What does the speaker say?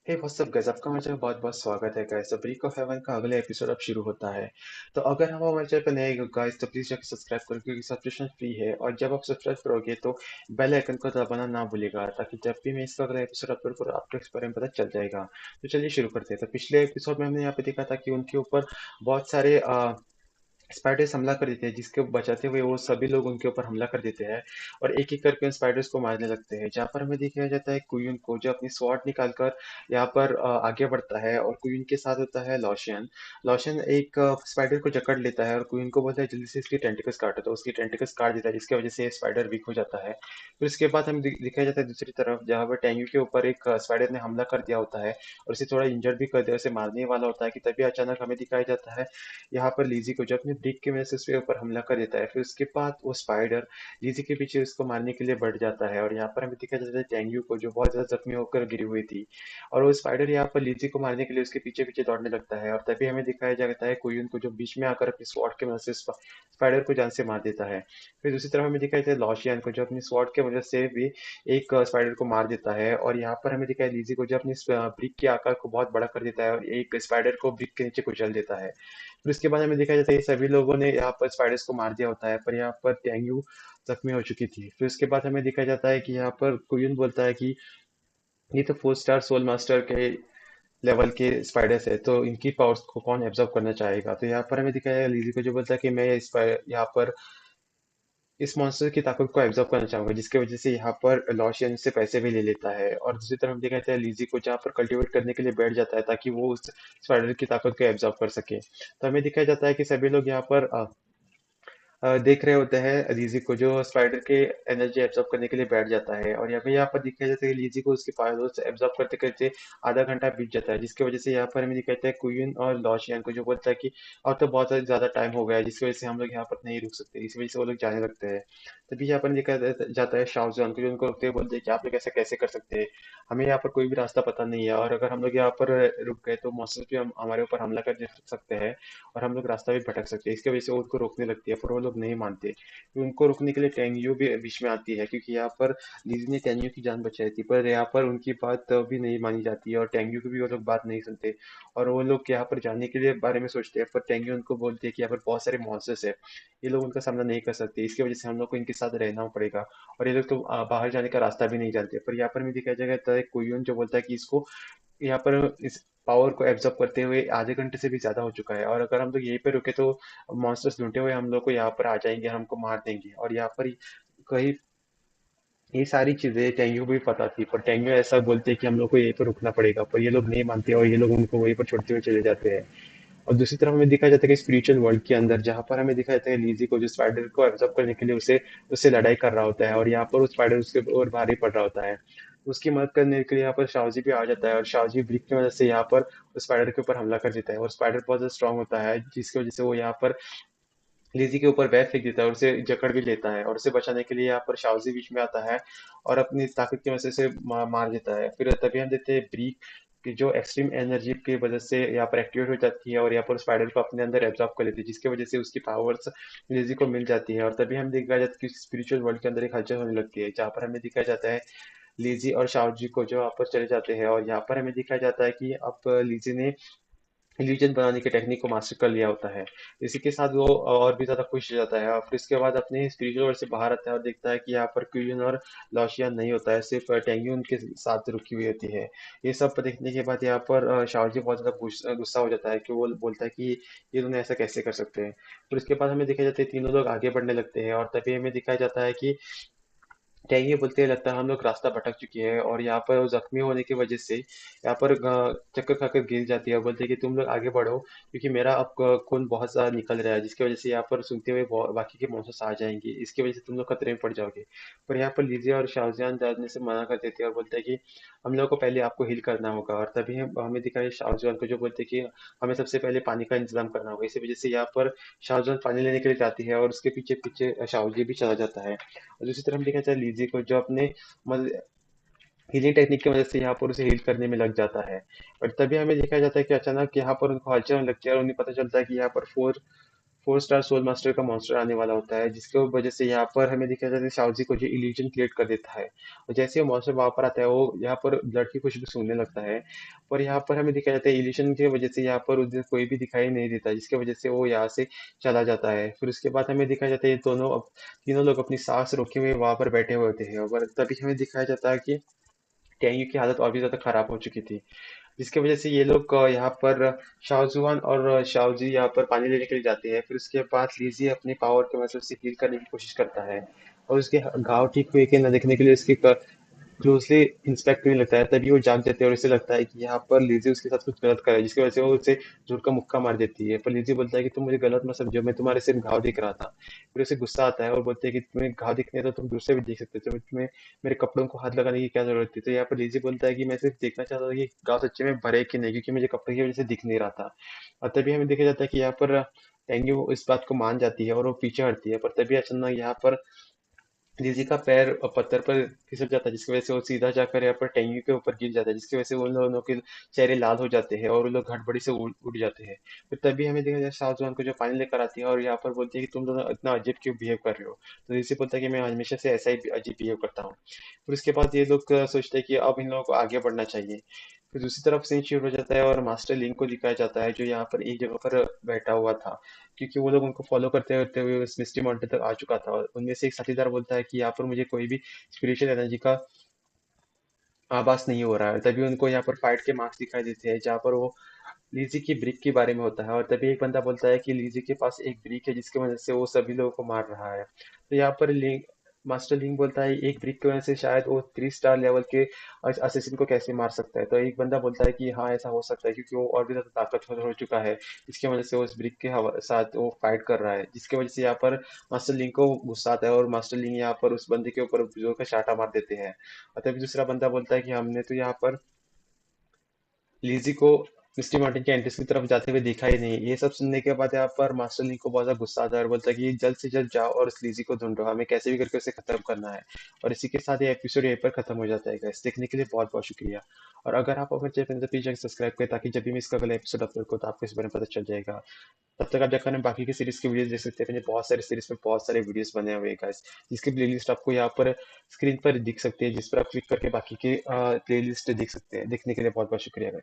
हे WhatsApp guys, आपका हमारे channel में बहुत बहुत स्वागत है गाइस। तो ब्रेक ऑफ हेवन का अगला एपिसोड अब शुरू होता है। तो अगर हम हमारे चैनल पर नए हो गाइस तो प्लीज जाकर सब्सक्राइब करो क्योंकि सब्सक्रिप्शन फ्री है। और जब आप सब्सक्राइब करोगे तो बेल आइकन को दबाना ना भूलिएगा ताकि जब भी मैं इसका अगला एपिसोड अपलोड करूँ आपको इस बारे में पता चल जाएगा। तो चलिए शुरू करते हैं। तो पिछले एपिसोड में हमने यहाँ पे देखा था कि उनके ऊपर बहुत सारे स्पाइडर्स हमला कर देते हैं, जिसके बचाते हुए वो सभी लोग उनके ऊपर हमला कर देते हैं और एक एक करके उन स्पाइडर्स को मारने लगते हैं। जहाँ पर हमें दिखाया जाता है कुयुन को, जो अपनी स्वॉर्ड निकालकर यहाँ पर आगे बढ़ता है और कुयुन के साथ होता है लॉशन। लॉशन एक स्पाइडर को जकड़ लेता है और कुयुन को बोलता है जल्दी से इसकी टेंटिकल्स काटो, तो उसकी टेंटिकल्स काट देता है जिसकी वजह से स्पाइडर वीक हो जाता है। फिर उसके बाद हमें दिखाया जाता है दूसरी तरफ, जहाँ पर टेंगू के ऊपर एक स्पाइडर ने हमला कर दिया होता है और उसे थोड़ा इंजर्ड भी कर दिया, उसे मारने वाला होता है कि तभी अचानक हमें दिखाया जाता है यहाँ पर लीजी को, जो अपनी ब्रिक की वजह से उसके ऊपर हमला कर देता है। फिर उसके बाद वो स्पाइडर लीजी के पीछे उसको मारने के लिए बढ़ जाता है और यहाँ पर हमें दिखाया जाता है टेंग्यू को, जो बहुत ज्यादा जख्मी होकर गिरी हुई थी। और वो स्पाइडर यहाँ पर लीजी को मारने के लिए उसके पीछे पीछे दौड़ने लगता है और तभी हमें दिखाया जाता है कोयुन को, जो बीच में आकर अपनी स्वॉर्ड की मदद से स्पाइडर को जान से मार देता है। फिर दूसरी तरफ हमें दिखाया जाता है लॉशियन को, जो अपनी स्वॉर्ड की वजह से भी एक स्पाइडर को मार देता है। और यहाँ पर हमें दिखाया लीजी को, जो अपनी ब्रिक के आकार को बहुत बड़ा कर देता है और एक स्पाइडर को ब्रिक के नीचे कुचल देता है। फिर उसके बाद हमें देखा जाता है कि सभी लोगों ने यहाँ पर स्पाइडर्स को मार दिया होता है, पर यहाँ पर टेंगू जख्मी हो चुकी थी। फिर उसके बाद हमें दिखाया जाता है कि यहाँ पर कुयुन बोलता है कि ये तो 4 स्टार सोल मास्टर के लेवल के स्पाइडर्स है, तो इनकी पावर्स को कौन एब्जॉर्ब करना चाहेगा। तो यहाँ पर हमें दिखाया लीजी को, जो बोलता है कि मैं यहाँ पर इस मॉन्स्टर की ताकत को एब्जॉर्ब करना चाहूंगा, जिसकी वजह से यहाँ पर लॉशियन से पैसे भी ले लेता है। और दूसरी तरफ हम देखा जाता है लीजी को, जहाँ पर कल्टीवेट करने के लिए बैठ जाता है ताकि वो उस स्पाइडर की ताकत को एब्जॉर्ब कर सके। तो हमें दिखाया जाता है कि सभी लोग यहाँ पर देख रहे होते हैं लीजी को, जो स्पाइडर के एनर्जी एब्जॉर्ब करने के लिए बैठ जाता है। और यहाँ पर दिखाया जाता है कि लीजी को उसके पावर एब्जॉर्ब करते करते आधा घंटा बीत जाता है, जिसकी वजह से यहाँ पर हमें दिखाता है क्वीन और लॉशियन को, जो बोलता है कि और तो बहुत ज्यादा टाइम हो गया है, जिसकी वजह से हम लोग यहाँ पर नहीं रुक सकते। इसी वजह से वो लोग जाने लगते हैं। तभी यहाँ पर दिखाया जाता है शाओजन को, जो उनको रुकते हुए बोलते हैं कि आप लोग ऐसा कैसे कर सकते हैं, हमें यहाँ पर कोई भी रास्ता पता नहीं है और अगर हम लोग यहाँ पर रुक गए तो मॉन्स्टर्स भी हम हमारे ऊपर हमला कर सकते हैं और हम लोग रास्ता भी भटक सकते हैं। इसकी वजह से वो उनको रोकने लगती है, पर वो लोग नहीं मानते। फिर उनको रोकने के लिए टेंग्यू भी बीच में आती है, क्योंकि यहाँ पर लिजी ने टेंग्यू की जान बचाई थी, पर यहाँ पर उनकी बात भी नहीं मानी जाती है और टेंग्यू की भी वो लोग बात नहीं सुनते। और वो लोग यहाँ पर जाने के लिए बारे में सोचते हैं, पर टेंग्यू उनको बोलती है कि यहाँ पर बहुत सारे मॉन्स्टर्स है, ये लोग उनका सामना नहीं कर सकते, इसकी वजह से हम लोग को इनके साथ रहना पड़ेगा। और ये लोग तो बाहर जाने का रास्ता भी नहीं जानते। पर यहाँ पर भी दिखाया जाएगा कोयुन, जो बोलता है कि इसको यहाँ पर इस पावर को एब्जॉर्ब करते हुए आधे घंटे से भी ज्यादा हो चुका है और अगर हम लोग यहीं पे रुके तो मॉन्स्टर्स ढूंढते हुए हम लोग को यहाँ पर आ जाएंगे, हमको मार देंगे। और यहाँ पर कहीं ये सारी चीजें टेंगू को भी पता थी, पर टेंगू ऐसा बोलते हैं कि हम लोग को यहीं पर रुकना पड़ेगा, पर ये लोग नहीं मानते और ये लोग उनको वहीं पर छोड़ते हुए चले जाते हैं। और दूसरी तरफ हमें दिखाया जाता है कि स्पिरिचुअल वर्ल्ड के अंदर, जहाँ पर हमें दिखाया जाता है लीजी को, जो स्पाइडर को एब्जॉर्ब करने के लिए उसे उससे लड़ाई कर रहा होता है और यहाँ पर उस स्पाइडर उसके और भारी पड़ रहा होता है। उसकी मदद करने के लिए यहाँ पर शाओजी भी आ जाता है और शाओजी ब्रिक की वजह से यहाँ पर उस स्पाइडर के ऊपर हमला कर देता है और स्पाइडर बहुत ज्यादा स्ट्रांग होता है, जिसकी वजह से वो यहाँ पर लीजी के ऊपर बैग फेंक देता है और उसे जकड़ भी लेता है। और उसे बचाने के लिए यहाँ पर शाओजी बीच में आता है और अपनी ताकत की वजह से उसे मार देता है। फिर तभी हम देखते हैं ब्रीक की, जो एक्सट्रीम एनर्जी की वजह से यहाँ पर एक्टिवेट हो जाती है और यहाँ पर स्पाइडर को अपने अंदर एब्जॉर्ब कर लेती है, जिसकी वजह से उसकी पावर्स लीजी को मिल जाती है। और तभी हम देखा जाता है कि स्पिरिचुअल वर्ल्ड के अंदर एक हलचल होने लगती है, जहाँ पर हमें दिखाया जाता है लीजी और शाओजी को, जो यहाँ पर चले जाते हैं। और यहाँ पर हमें दिखाया जाता है कि अब लीजी ने इल्यूजन बनाने की टेक्निक को मास्टर कर लिया होता है। इसी के साथ वो और भी ज्यादा खुश हो जाता है और फिर इसके बाद अपने स्पिरिचुअल वर्ल्ड से बाहर आता है और देखता है कि यहाँ पर क्यून और लॉशियन नहीं होता है, सिर्फ टेंग्यू उनके साथ रुकी हुई होती है। ये सब देखने के बाद यहाँ पर शाओजी बहुत ज्यादा गुस्सा हो जाता है, कि वो बोलता है कि ये दोनों ऐसा कैसे कर सकते हैं। फिर उसके बाद हमें दिखाया जाता है तीनों लोग आगे बढ़ने लगते हैं और तभी हमें दिखाया जाता है कि क्या ये बोलते हैं, लगता है हम लोग रास्ता भटक चुके हैं और यहाँ पर वो जख्मी होने की वजह से यहाँ पर चक्कर खाकर गिर जाती है और बोलते हैं कि तुम लोग आगे बढ़ो, क्योंकि मेरा अब खून बहुत ज्यादा निकल रहा है, जिसकी वजह से यहाँ पर सूंघते हुए बाकी के मॉन्स्टर्स आ जाएंगे, इसकी वजह से तुम लोग खतरे में पड़ जाओगे। पर यहाँ पर लीजिया और शाहजहान जाने से मना कर देते हैं और बोलते हैं कि हम लोग को पहले आपको हील करना होगा। और तभी हमें दिखाई शाहजहान को, जो बोलते हैं कि हमें सबसे पहले पानी का इंतजाम करना होगा। इसी वजह से यहाँ पर शाहजहान पानी लेने के लिए जाती है और उसके पीछे पीछे शाहजी भी चला जाता है। और दूसरी तरफ देखा जाए लीजी को, जो अपने हीलिंग टेक्निक की मदद से यहाँ पर उसे हील करने में लग जाता है। और तभी हमें देखा जाता है कि अचानक यहाँ पर उनको हलचल होने लगती है और उन्हें पता चलता है कि यहाँ पर 4 स्टार सोल मास्टर का मॉन्स्टर आने वाला होता है, जिसकी वजह से यहाँ पर हमें दिखाया जाता है शाओजी को जो इल्यूजन क्रिएट कर देता है। और जैसे वो मॉन्स्टर वहां पर आता है, वो यहाँ पर ब्लड की खुशबू सूंघने लगता है। पर यहाँ पर हमें दिखाया जाता है इल्यूजन की वजह से यहाँ पर उधर कोई भी दिखाई नहीं देता, जिसकी वजह से वो यहाँ से चला जाता है। फिर उसके बाद हमें दिखाया जाता है ये दोनों तीनों लोग अपनी सांस रोके हुए वहां पर बैठे हुए होते हैं, और तभी हमें दिखाया जाता है कि टेंगी की हालत और भी ज्यादा खराब हो चुकी थी, जिसकी वजह से ये लोग यहाँ पर शाहजुहान और शाओजी यहाँ पर पानी लेने के लिए जाते हैं। फिर उसके बाद लीजी अपनी पावर की मदद से हील करने की कोशिश करता है, और उसके घाव ठीक हुए कि न देखने के लिए उसकी क्लोजली इंस्पेक्ट करने लगता है। तभी वो जाग जाते हैं और उसे लगता है कि यहाँ पर लिजी उसके साथ कुछ गलत कर रहा है, जिसकी वजह से वो उसे जोर का मुक्का मार देती है। पर लिजी बोलता है कि तुम मुझे गलत मत समझो, मैं तुम्हारे सिर्फ घाव दिख रहा था। फिर उसे गुस्सा आता है और बोलते हैं कि तुम्हें घाव दिखने तो तुम दूसरे भी देख सकते थे, तुम्हें मेरे कपड़ों को हाथ लगाने की क्या जरूरत थी। तो यहाँ पर लिजी बोलता है कि मैं सिर्फ देखना चाहता था कि घाव सच्चे में भरे कि नहीं, क्योंकि मुझे कपड़े की वजह से दिख नहीं रहा था। और तभी हमें देखा जाता है कि यहाँ पर टेंगी वो इस बात को मान जाती है और वो पीछे हटती है। पर तभी अचानक यहाँ पर लिज़ी का पैर पत्थर पर फिसल जाता है, जिसकी वजह से वो सीधा जाकर यहाँ पर टेंगी के ऊपर गिर जाता है, जिसकी वजह से उन दोनों के चेहरे लाल हो जाते हैं और वो लोग हड़बड़ी से उड़ जाते हैं। फिर तभी हमें देखा जाए शाहजहां को जो पानी लेकर आती है और यहाँ पर बोलती है कि तुम दोनों इतना अजीब क्यों बिहेव कर रहे हो। तो लिज़ी बोलता है कि मैं हमेशा से ऐसा ही अजीब बिहेव करता हूँ। फिर उसके बाद ये लोग सोचते हैं कि अब इन लोगों को आगे बढ़ना चाहिए। फिर दूसरी तरफ सीन शुरू हो जाता है और मास्टर लिंक को दिखाया जाता है, जो यहाँ पर एक जगह पर बैठा हुआ था, क्योंकि वो लोग उनको फॉलो करते करते हुए उस मिस्टी माउंटेन तक आ चुका था। और उनमें से एक साथीदार बोलता है कि यहाँ पर मुझे कोई भी स्पिरिचुअल एनर्जी का आभास नहीं हो रहा है। तभी उनको यहाँ पर फाइट के मार्क्स दिखाई देते हैं, जहाँ पर वो लीजी की ब्रिक के बारे में होता है। और तभी एक बंदा बोलता है कि लीजी के पास एक ब्रिक है, जिसकी वजह से वो सभी लोगों को मार रहा है। तो यहाँ पर लिंक मास्टर लिंक बोलता है एक ब्रिक की वजह से शायद वो 3 स्टार लेवल के असेसिन को कैसे मार सकता है। तो एक बंदा बोलता है कि हाँ ऐसा हो सकता है, क्योंकि वो और भी ज्यादा ताकतवर हो चुका है, इसकी वजह से वो उस ब्रिक के साथ वो फाइट कर रहा है। जिसकी वजह से यहाँ पर मास्टर लिंक को गुस्सा आता है और मास्टर लिंक यहाँ पर उस बंदे के ऊपर जोर का चाटा मार देते हैं। और तभी दूसरा बंदा बोलता है कि हमने तो यहाँ पर लीजी को मिस्टी मार्टिन के एंट्रेंस की तरफ जाते हुए देखा ही नहीं। ये सब सुनने के बाद यहाँ पर मास्टर ली को बहुत ज्यादा गुस्सा आता है और बोलता है कि जल्द से जल्द जाओ और उस लीजी को ढूंढो, हमें कैसे भी करके उसे खत्म करना है। और इसी के साथ ये एपिसोड यहीं पर खत्म हो जाता है। guys, देखने के लिए बहुत बहुत शुक्रिया। और अगर आप अगर चैनल तो प्लीज सब्सक्राइब करें, ताकि जब भी मैं इसका अगला एपिसोड अपलोड करूँ तो आपको इस बारे में पता चल जाएगा। तब तक आप जाकर ना बाकी की सीरीज की वीडियोस देख सकते हैं। मैंने बहुत सारे सीरीज में बहुत सारे वीडियोस बने हुए हैं गाइस, जिसकी प्लेलिस्ट आपको यहाँ पर स्क्रीन पर दिख सकती है, जिस पर आप क्लिक करके बाकी के प्लेलिस्ट देख सकते हैं। देखने के लिए बहुत बहुत शुक्रिया guys।